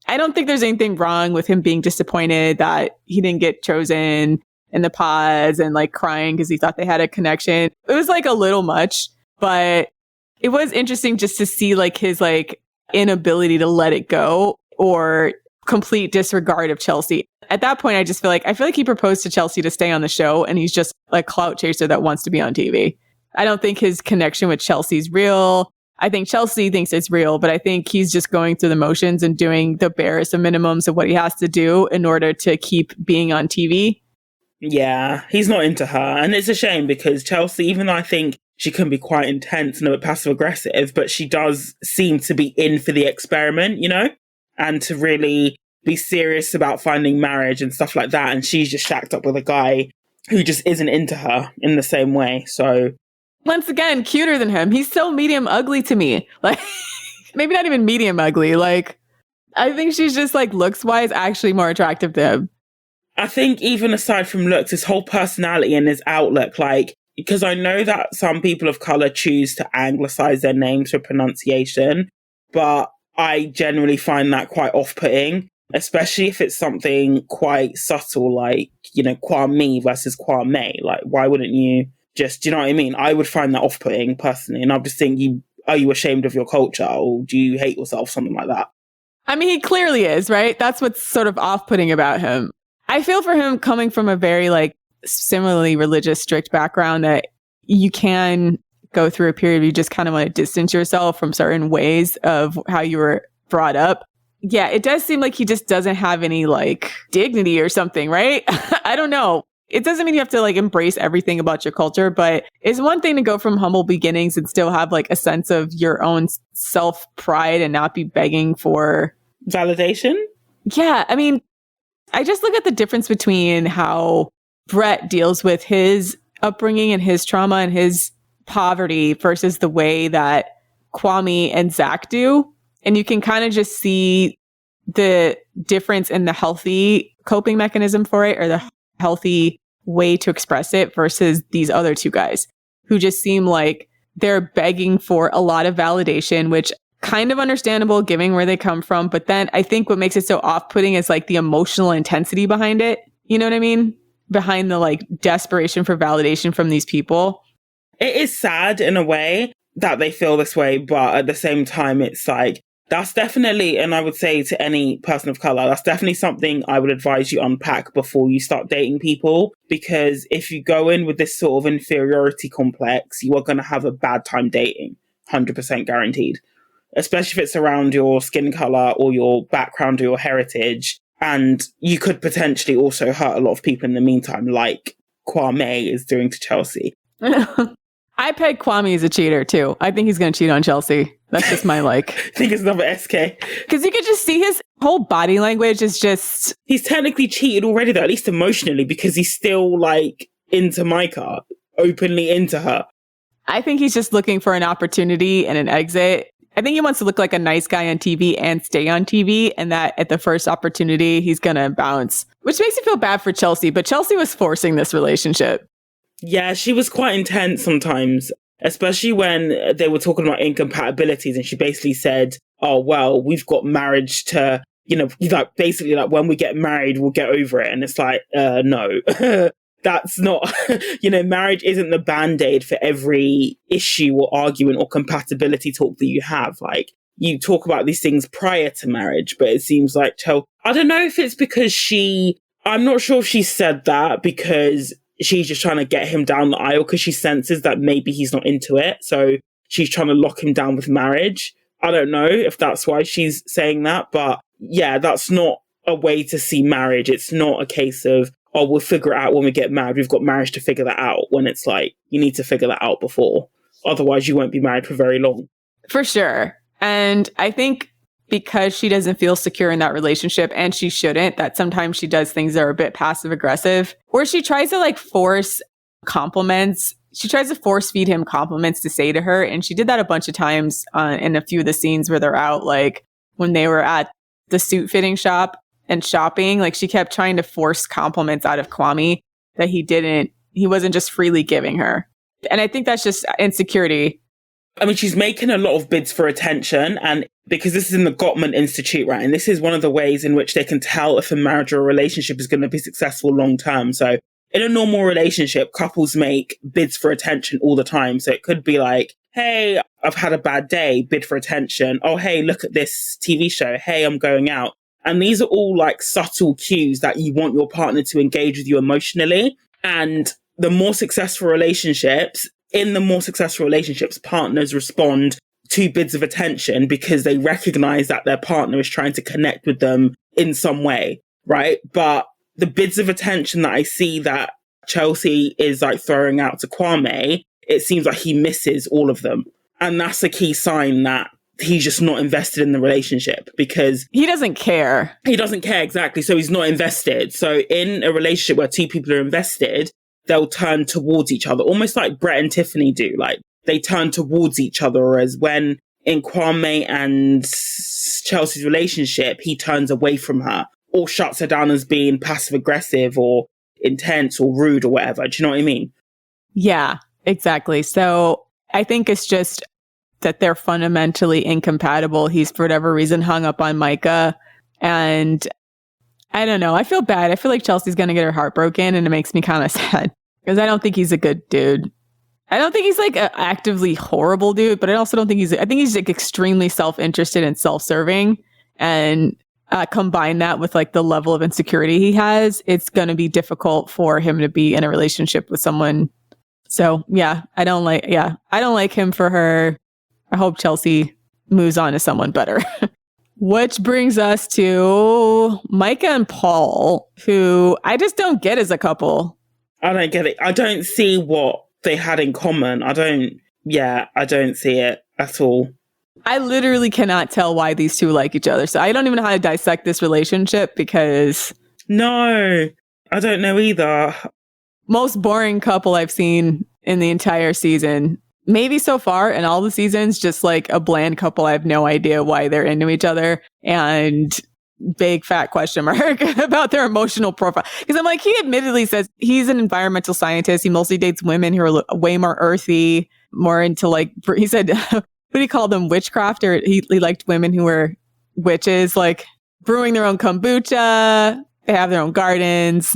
Speaker 1: I don't think there's anything wrong with him being disappointed that he didn't get chosen in the pods and like crying because he thought they had a connection. It was like a little much, but it was interesting just to see like his like inability to let it go or complete disregard of Chelsea. At that point, I feel like he proposed to Chelsea to stay on the show and he's just a clout chaser that wants to be on TV. I don't think his connection with Chelsea's real. I think Chelsea thinks it's real, but I think he's just going through the motions and doing the barest of minimums of what he has to do in order to keep being on TV.
Speaker 2: Yeah, he's not into her. And it's a shame because Chelsea, even though I think she can be quite intense and a bit passive aggressive, but she does seem to be in for the experiment, and to really be serious about finding marriage and stuff like that. And she's just shacked up with a guy who just isn't into her in the same way. So
Speaker 1: once again, cuter than him. He's so medium ugly to me. Like, maybe not even medium ugly. Like, I think she's just like looks wise actually more attractive to him.
Speaker 2: I think even aside from looks, his whole personality and his outlook, like, because I know that some people of color choose to anglicize their names for pronunciation, but I generally find that quite off-putting, especially if it's something quite subtle, like, Kwame versus Kwame. Like, why wouldn't you just, do you know what I mean? I would find that off-putting personally. And I'm just thinking, are you ashamed of your culture or do you hate yourself? Something like that.
Speaker 1: I mean, he clearly is, right? That's what's sort of off-putting about him. I feel for him coming from a very like similarly religious, strict background that you can go through a period where you just kind of want to distance yourself from certain ways of how you were brought up. Yeah, it does seem like he just doesn't have any like dignity or something, right? I don't know. It doesn't mean you have to like embrace everything about your culture, but it's one thing to go from humble beginnings and still have like a sense of your own self-pride and not be begging for
Speaker 2: validation.
Speaker 1: Yeah, I mean, I just look at the difference between how Brett deals with his upbringing and his trauma and his poverty versus the way that Kwame and Zach do. And you can kind of just see the difference in the healthy coping mechanism for it or the healthy way to express it versus these other two guys who just seem like they're begging for a lot of validation, which kind of understandable given where they come from. But then I think what makes it so off-putting is like the emotional intensity behind it. You know what I mean? Behind the like desperation for validation from these people.
Speaker 2: It is sad in a way that they feel this way, but at the same time, it's like, that's definitely, and I would say to any person of color, that's definitely something I would advise you unpack before you start dating people. Because if you go in with this sort of inferiority complex, you are going to have a bad time dating. 100% guaranteed. Especially if it's around your skin color or your background or your heritage. And you could potentially also hurt a lot of people in the meantime, like Kwame is doing to Chelsea.
Speaker 1: I peg Kwame as a cheater too. I think he's going to cheat on Chelsea. That's just my like.
Speaker 2: I think it's another SK.
Speaker 1: Because you could just see his whole body language is just.
Speaker 2: He's technically cheated already though, at least emotionally, because he's still like into Micah, openly into her.
Speaker 1: I think he's just looking for an opportunity and an exit. I think he wants to look like a nice guy on TV and stay on TV, and that at the first opportunity, he's going to bounce, which makes me feel bad for Chelsea. But Chelsea was forcing this relationship.
Speaker 2: Yeah, she was quite intense sometimes, especially when they were talking about incompatibilities. And she basically said, oh, well, we've got marriage to, like basically like when we get married, we'll get over it. And it's like, no, that's not, marriage isn't the band-aid for every issue or argument or compatibility talk that you have. Like, you talk about these things prior to marriage, but it seems like, I don't know if it's because I'm not sure if she said that because she's just trying to get him down the aisle because she senses that maybe he's not into it. So she's trying to lock him down with marriage. I don't know if that's why she's saying that, but yeah, that's not a way to see marriage. It's not a case of, oh, we'll figure it out when we get married. We've got marriage to figure that out, when it's like, you need to figure that out before. Otherwise, you won't be married for very long.
Speaker 1: For sure. And I think because she doesn't feel secure in that relationship, and she shouldn't, that sometimes she does things that are a bit passive aggressive, where she tries to like force compliments. She tries to force feed him compliments to say to her. And she did that a bunch of times in a few of the scenes where they're out, like when they were at the suit fitting shop and shopping, like she kept trying to force compliments out of Kwame that he wasn't just freely giving her. And I think that's just insecurity.
Speaker 2: I mean, she's making a lot of bids for attention, and because this is in the Gottman Institute, right? And this is one of the ways in which they can tell if a marriage or a relationship is going to be successful long term. So in a normal relationship, couples make bids for attention all the time. So it could be like, hey, I've had a bad day, bid for attention. Oh, hey, look at this TV show. Hey, I'm going out. And these are all like subtle cues that you want your partner to engage with you emotionally. And the more successful relationships, partners respond to bids of attention because they recognize that their partner is trying to connect with them in some way, right? But the bids of attention that I see that Chelsea is like throwing out to Kwame, it seems like he misses all of them. And that's a key sign that he's just not invested in the relationship because
Speaker 1: he doesn't care.
Speaker 2: He doesn't care, exactly. So he's not invested. So in a relationship where two people are invested, they'll turn towards each other, almost like Brett and Tiffany do. Like, they turn towards each other, whereas when in Kwame and Chelsea's relationship, he turns away from her or shuts her down as being passive-aggressive or intense or rude or whatever. Do you know what I mean?
Speaker 1: Yeah, exactly. So I think it's just that they're fundamentally incompatible. He's, for whatever reason, hung up on Micah. And I don't know. I feel bad. I feel like Chelsea's going to get her heart broken, and it makes me kind of sad because I don't think he's a good dude. I don't think he's like an actively horrible dude, but I also don't think I think he's like extremely self-interested and self-serving. And combine that with like the level of insecurity he has, it's going to be difficult for him to be in a relationship with someone. So yeah, I don't like him for her. I hope Chelsea moves on to someone better. Which brings us to Micah and Paul, who I just don't get as a couple.
Speaker 2: I don't get it. I don't see what they had in common. I don't see it at all.
Speaker 1: I literally cannot tell why these two like each other. So I don't even know how to dissect this relationship because...
Speaker 2: No, I don't know either.
Speaker 1: Most boring couple I've seen in the entire season. Maybe so far in all the seasons, just like a bland couple. I have no idea why they're into each other. And big fat question mark about their emotional profile. Because I'm like, he admittedly says he's an environmental scientist. He mostly dates women who are way more earthy, more into like, he said, what do you call them? Witchcraft? Or he liked women who were witches, like brewing their own kombucha. They have their own gardens.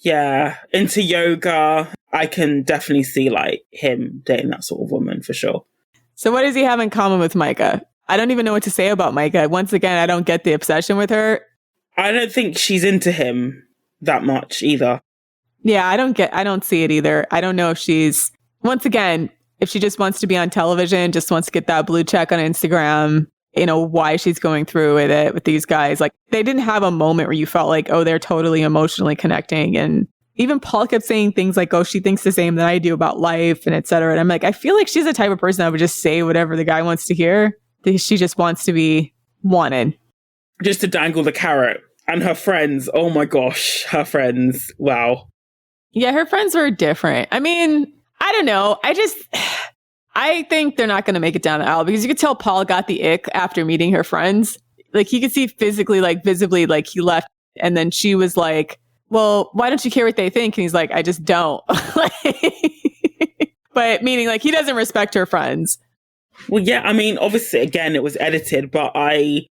Speaker 2: Yeah, into yoga. I can definitely see like him dating that sort of woman for sure.
Speaker 1: So what does he have in common with Micah? I don't even know what to say about Micah. Once again, I don't get the obsession with her.
Speaker 2: I don't think she's into him that much either.
Speaker 1: Yeah, I don't see it either. I don't know if she's, once again, if she just wants to be on television, just wants to get that blue check on Instagram, you know, why she's going through with it with these guys. Like, they didn't have a moment where you felt like, oh, they're totally emotionally connecting. And even Paul kept saying things like, oh, she thinks the same that I do about life and et cetera. And I'm like, I feel like she's the type of person that would just say whatever the guy wants to hear. She just wants to be wanted.
Speaker 2: Just to dangle the carrot. And her friends, oh my gosh, her friends, wow.
Speaker 1: Yeah, her friends were different. I mean, I don't know. I think they're not going to make it down the aisle because you could tell Paul got the ick after meeting her friends. Like, he could see physically, like visibly, like he left. And then she was like, well, why don't you care what they think? And he's like, I just don't. But meaning like he doesn't respect her friends.
Speaker 2: Well, yeah, I mean, obviously, again, it was edited, but I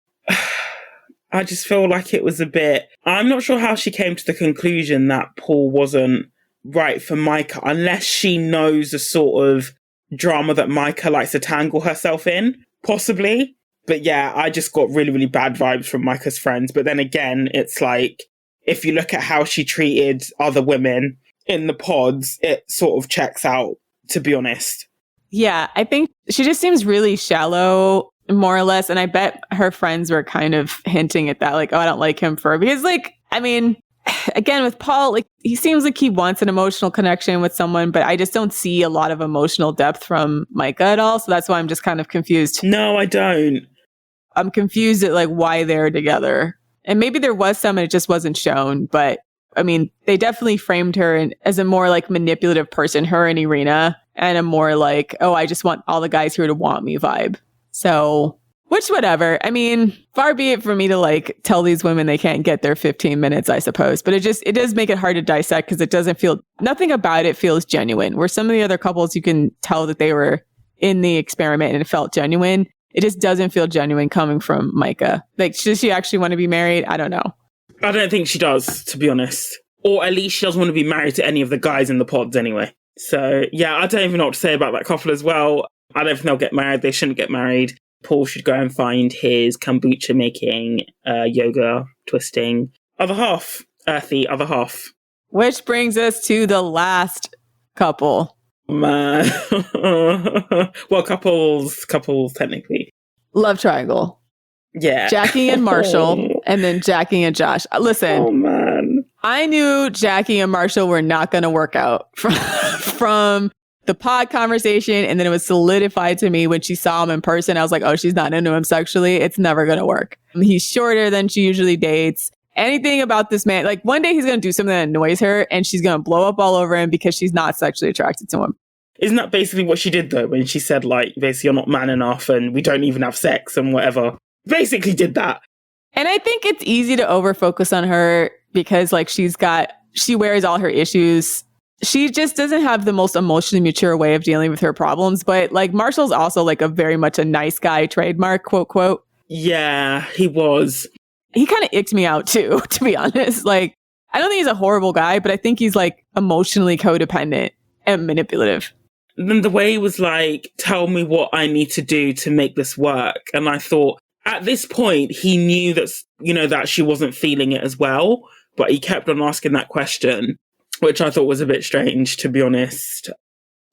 Speaker 2: just feel like it was a bit... I'm not sure how she came to the conclusion that Paul wasn't right for Micah, unless she knows the sort of drama that Micah likes to tangle herself in, possibly. But yeah, I just got really, really bad vibes from Micah's friends. But then again, it's like, if you look at how she treated other women in the pods, it sort of checks out, to be honest.
Speaker 1: Yeah, I think she just seems really shallow, more or less. And I bet her friends were kind of hinting at that, like, oh, I don't like him for... Because, like, I mean, again, with Paul, like, he seems like he wants an emotional connection with someone, but I just don't see a lot of emotional depth from Micah at all. So that's why I'm just kind of confused.
Speaker 2: No, I don't.
Speaker 1: I'm confused at, like, why they're together. And maybe there was some and it just wasn't shown. But, I mean, they definitely framed her as a more, like, manipulative person, her and Irina. And a more like, oh, I just want all the guys here to want me vibe. So, which whatever. I mean, far be it for me to like tell these women they can't get their 15 minutes, I suppose. But it does make it hard to dissect because it doesn't feel, nothing about it feels genuine. Where some of the other couples, you can tell that they were in the experiment and it felt genuine. It just doesn't feel genuine coming from Micah. Like, does she actually want to be married? I don't know.
Speaker 2: I don't think she does, to be honest. Or at least she doesn't want to be married to any of the guys in the pods anyway. So, yeah, I don't even know what to say about that couple as well. I don't think they'll get married. They shouldn't get married. Paul should go and find his kombucha making, yoga twisting other half, earthy other half.
Speaker 1: Which brings us to the last couple.
Speaker 2: Man. Well, couples, technically.
Speaker 1: Love triangle.
Speaker 2: Yeah.
Speaker 1: Jackie and Marshall, and then Jackie and Josh. Listen.
Speaker 2: Oh, man.
Speaker 1: I knew Jackie and Marshall were not going to work out from the pod conversation. And then it was solidified to me when she saw him in person. I was like, oh, she's not into him sexually. It's never going to work. He's shorter than she usually dates. Anything about this man, like one day he's going to do something that annoys her and she's going to blow up all over him because she's not sexually attracted to him.
Speaker 2: Isn't that basically what she did though? When she said like, basically you're not man enough and we don't even have sex and whatever. Basically did that.
Speaker 1: And I think it's easy to overfocus on her because like she wears all her issues. She just doesn't have the most emotionally mature way of dealing with her problems. But like Marshall's also like a very much a nice guy trademark, quote, quote.
Speaker 2: Yeah, he was.
Speaker 1: He kind of icked me out too, to be honest. Like, I don't think he's a horrible guy, but I think he's like emotionally codependent and manipulative.
Speaker 2: And then the way he was like, tell me what I need to do to make this work. And I thought at this point, he knew that, you know, that she wasn't feeling it as well. But he kept on asking that question, which I thought was a bit strange, to be honest.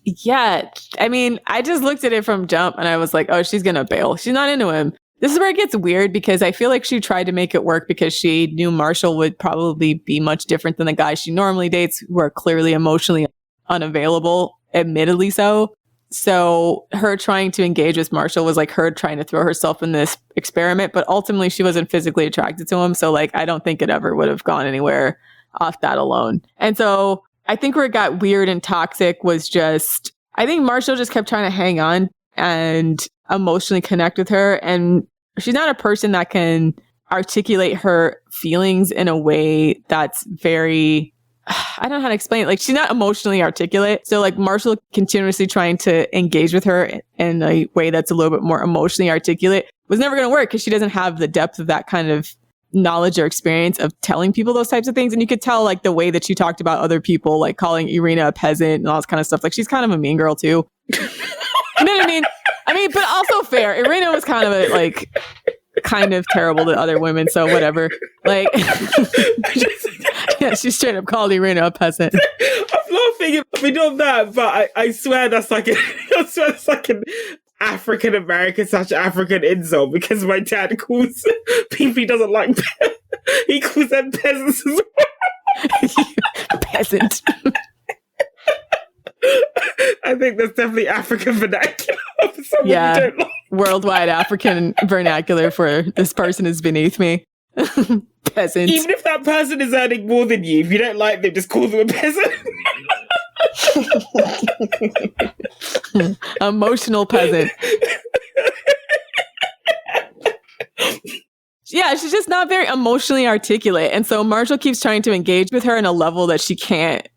Speaker 1: Yeah. I mean, I just looked at it from jump and I was like, oh, she's going to bail. She's not into him. This is where it gets weird because I feel like she tried to make it work because she knew Marshall would probably be much different than the guys she normally dates who are clearly emotionally unavailable, admittedly so. So her trying to engage with Marshall was like her trying to throw herself in this experiment, but ultimately she wasn't physically attracted to him. So like, I don't think it ever would have gone anywhere off that alone. And so I think where it got weird and toxic was just, I think Marshall just kept trying to hang on and emotionally connect with her. And she's not a person that can articulate her feelings in a way that's very, I don't know how to explain it. Like she's not emotionally articulate. So like Marshall continuously trying to engage with her in a way that's a little bit more emotionally articulate was never going to work because she doesn't have the depth of that kind of knowledge or experience of telling people those types of things. And you could tell like the way that she talked about other people, like calling Irina a peasant and all this kind of stuff. Like she's kind of a mean girl too. You know what I mean? I mean, but also fair. Irina was kind of a, like, kind of terrible to other women. So whatever. Like, yeah, she straight up called Irina a peasant.
Speaker 2: I'm laughing. I mean, not that, but I swear that's like an African American / African insult because my dad calls people he doesn't like. He calls them peasants as well.
Speaker 1: Peasant.
Speaker 2: I think that's definitely African vernacular for someone
Speaker 1: yeah,
Speaker 2: you don't like.
Speaker 1: Worldwide African vernacular for this person is beneath me. Peasant.
Speaker 2: Even if that person is earning more than you, if you don't like them, just call them a peasant.
Speaker 1: Emotional peasant. Yeah, she's just not very emotionally articulate. And so Marshall keeps trying to engage with her in a level that she can't.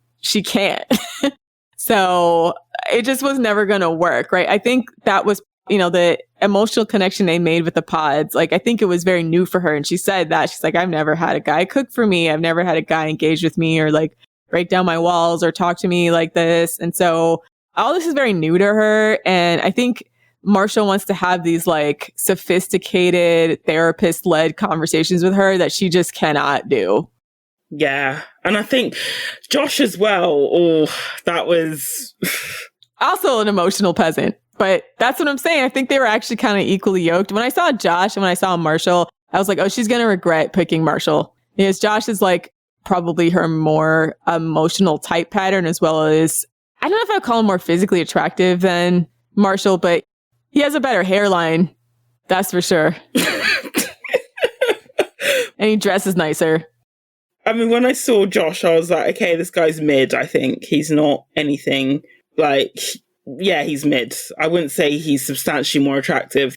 Speaker 1: So it just was never going to work, right? I think that was, the emotional connection they made with the pods. Like, I think it was very new for her. And she said that. She's like, I've never had a guy cook for me. I've never had a guy engage with me or like break down my walls or talk to me like this. And so all this is very new to her. And I think Marshall wants to have these like sophisticated therapist led conversations with her that she just cannot do.
Speaker 2: Yeah. And I think Josh as well. Oh, that was
Speaker 1: also an emotional peasant. But that's what I'm saying. I think they were actually kind of equally yoked. When I saw Josh and when I saw Marshall, I was like, oh, she's going to regret picking Marshall. Because Josh is like probably her more emotional type pattern, as well as, I don't know if I'd call him more physically attractive than Marshall, but he has a better hairline. That's for sure. And he dresses nicer.
Speaker 2: I mean, when I saw Josh, I was like, okay, this guy's mid, I think. He's not anything like, yeah, he's mid. I wouldn't say he's substantially more attractive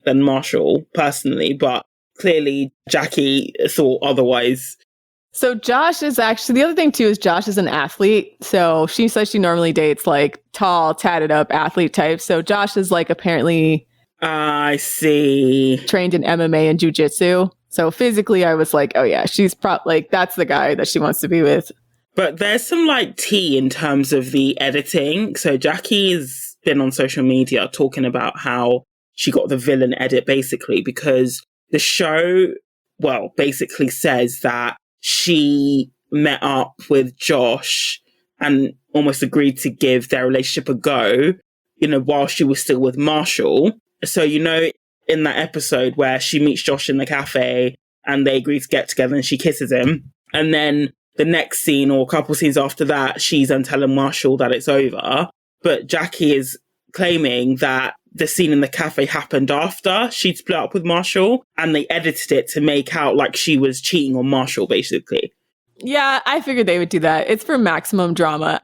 Speaker 2: than Marshall, personally, but clearly Jackie thought otherwise.
Speaker 1: So Josh is actually, the other thing too is Josh is an athlete. So she says she normally dates like tall, tatted up athlete types. So Josh is like apparently
Speaker 2: I see.
Speaker 1: Trained in MMA and jiu-jitsu. So physically I was like, oh yeah, she's like, that's the guy that she wants to be with.
Speaker 2: But there's some like tea in terms of the editing. So Jackie's been on social media talking about how she got the villain edit basically because the show, well, basically says that she met up with Josh and almost agreed to give their relationship a go, while she was still with Marshall. So, in that episode where she meets Josh in the cafe and they agree to get together and she kisses him. And then the next scene or a couple scenes after that, she's then telling Marshall that it's over. But Jackie is claiming that the scene in the cafe happened after she'd split up with Marshall and they edited it to make out like she was cheating on Marshall, basically.
Speaker 1: Yeah, I figured they would do that. It's for maximum drama.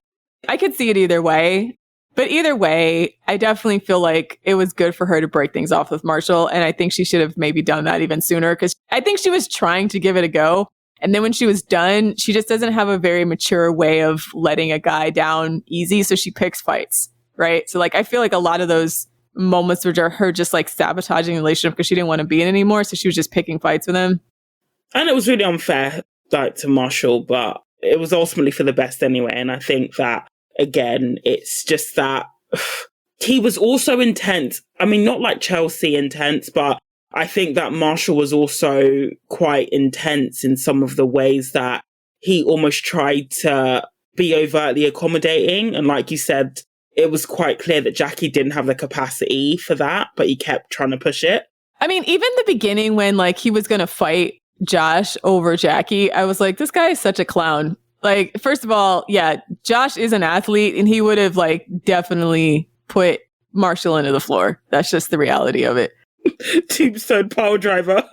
Speaker 1: I could see it either way. But either way, I definitely feel like it was good for her to break things off with Marshall. And I think she should have maybe done that even sooner because I think she was trying to give it a go. And then when she was done, she just doesn't have a very mature way of letting a guy down easy. So she picks fights, right? So like, I feel like a lot of those moments were her just like sabotaging the relationship because she didn't want to be in it anymore. So she was just picking fights with him.
Speaker 2: And it was really unfair to Marshall, but it was ultimately for the best anyway. And I think that, again, it's just that he was also intense. I mean, not like Chelsea intense, but I think that Marshall was also quite intense in some of the ways that he almost tried to be overtly accommodating. And like you said, it was quite clear that Jackie didn't have the capacity for that, but he kept trying to push it.
Speaker 1: I mean, even the beginning when like he was going to fight Josh over Jackie, I was like, this guy is such a clown. Like, first of all, yeah, Josh is an athlete and he would have like definitely put Marshall into the floor. That's just the reality of it.
Speaker 2: Tombstone pile driver.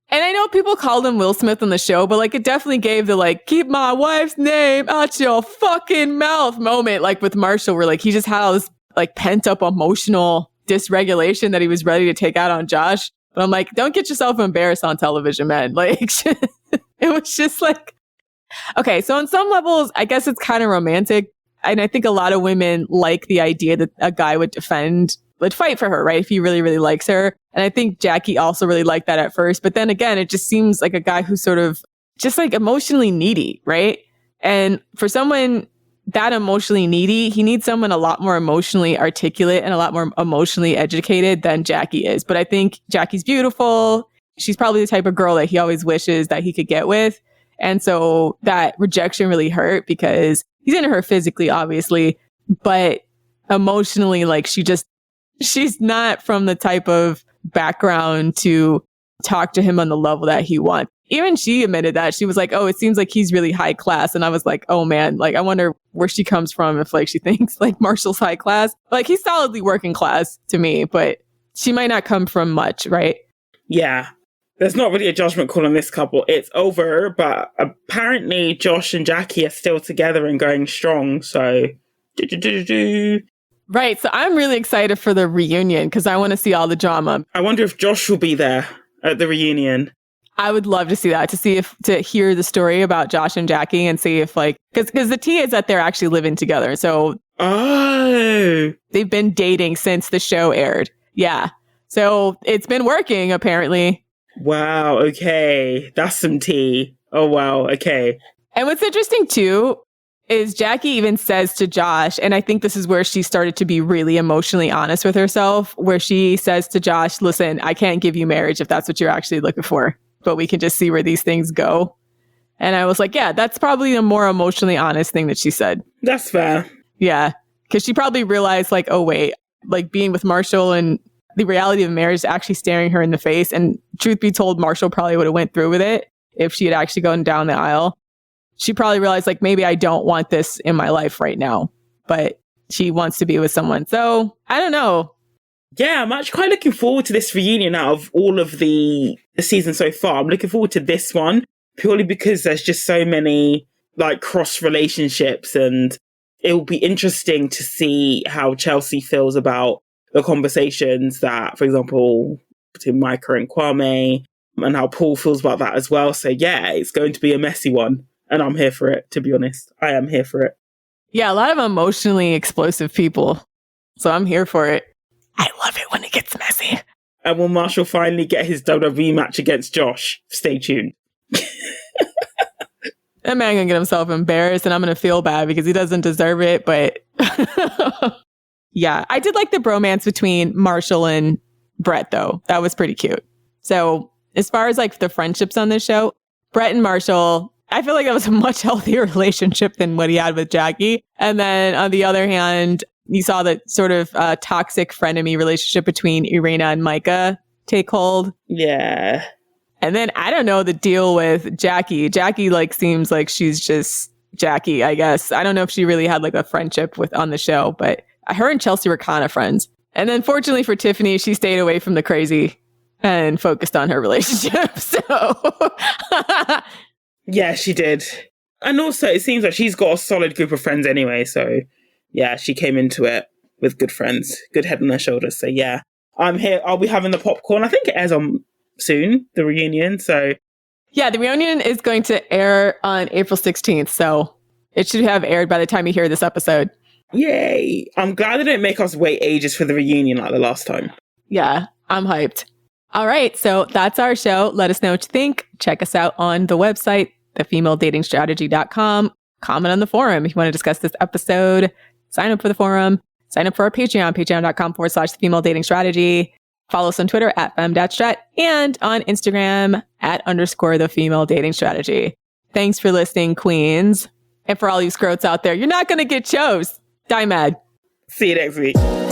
Speaker 1: And I know people called him Will Smith on the show, but like it definitely gave the like, keep my wife's name out your fucking mouth moment, like with Marshall, where like he just had all this like pent up emotional dysregulation that he was ready to take out on Josh. But I'm like, don't get yourself embarrassed on television, man. Like it was just like, okay, so on some levels, I guess it's kind of romantic. And I think a lot of women like the idea that a guy would fight for her, right? If he really, really likes her. And I think Jackie also really liked that at first. But then again, it just seems like a guy who's sort of just like emotionally needy, right? And for someone that emotionally needy, he needs someone a lot more emotionally articulate and a lot more emotionally educated than Jackie is. But I think Jackie's beautiful. She's probably the type of girl that he always wishes that he could get with. And so that rejection really hurt because he's into her physically, obviously, but emotionally, like she's not from the type of background to talk to him on the level that he wants. Even she admitted that. She was like, oh, it seems like he's really high class. And I was like, oh man, like I wonder where she comes from if like she thinks like Marshall's high class. Like he's solidly working class to me, but she might not come from much, right?
Speaker 2: Yeah. There's not really a judgment call on this couple. It's over, but apparently Josh and Jackie are still together and going strong. So,
Speaker 1: Right. So I'm really excited for the reunion because I want to see all the drama.
Speaker 2: I wonder if Josh will be there. at the reunion.
Speaker 1: I would love to see that, to hear the story about Josh and Jackie and see if like, because the tea is that they're actually living together. So they've been dating since the show aired. Yeah. So it's been working apparently.
Speaker 2: Wow. Okay. That's some tea. Oh, wow. Okay.
Speaker 1: And what's interesting too is Jackie even says to Josh, and I think this is where she started to be really emotionally honest with herself, where she says to Josh, listen, I can't give you marriage if that's what you're actually looking for, but we can just see where these things go. And I was like, yeah, that's probably a more emotionally honest thing that she said.
Speaker 2: That's fair.
Speaker 1: Yeah. Because she probably realized like, oh, wait, like being with Marshall and the reality of marriage is actually staring her in the face. And truth be told, Marshall probably would have went through with it if she had actually gone down the aisle. She probably realized like, maybe I don't want this in my life right now, but she wants to be with someone. So I don't know.
Speaker 2: Yeah, I'm actually quite looking forward to this reunion out of all of the season so far. I'm looking forward to this one purely because there's just so many like cross relationships, and it will be interesting to see how Chelsea feels about the conversations that, for example, between Micah and Kwame, and how Paul feels about that as well. So yeah, it's going to be a messy one. And I'm here for it, to be honest. I am here for it.
Speaker 1: Yeah, a lot of emotionally explosive people. So I'm here for it. I love it when it gets messy.
Speaker 2: And will Marshall finally get his WWE match against Josh? Stay tuned.
Speaker 1: That man gonna get himself embarrassed, and I'm gonna feel bad because he doesn't deserve it. But yeah, I did like the bromance between Marshall and Brett, though. That was pretty cute. So as far as like the friendships on this show, Brett and Marshall, I feel like that was a much healthier relationship than what he had with Jackie. And then on the other hand, you saw that sort of toxic frenemy relationship between Irina and Micah take hold.
Speaker 2: Yeah.
Speaker 1: And then I don't know the deal with Jackie. Jackie like seems like she's just Jackie, I guess. I don't know if she really had like a friendship with on the show, but her and Chelsea were kind of friends. And then fortunately for Tiffany, she stayed away from the crazy and focused on her relationship. So
Speaker 2: yeah, she did. And also it seems like she's got a solid group of friends anyway. So yeah, she came into it with good friends, good head on her shoulders. So yeah, I'm here. I'll be having the popcorn. I think it airs on soon, the reunion. So
Speaker 1: yeah, the reunion is going to air on April 16th. So it should have aired by the time you hear this episode.
Speaker 2: Yay. I'm glad they didn't make us wait ages for the reunion like the last time.
Speaker 1: Yeah, I'm hyped. All right, so that's our show. Let us know what you think. Check us out on the website, thefemaledatingstrategy.com. Comment on the forum if you want to discuss this episode. Sign up for the forum. Sign up for our Patreon, patreon.com/thefemaledatingstrategy. Follow us on Twitter @femdatstrat and on Instagram @_thefemaledatingstrategy. Thanks for listening, queens. And for all you scrotes out there, you're not going to get chose. Die mad.
Speaker 2: See you next week.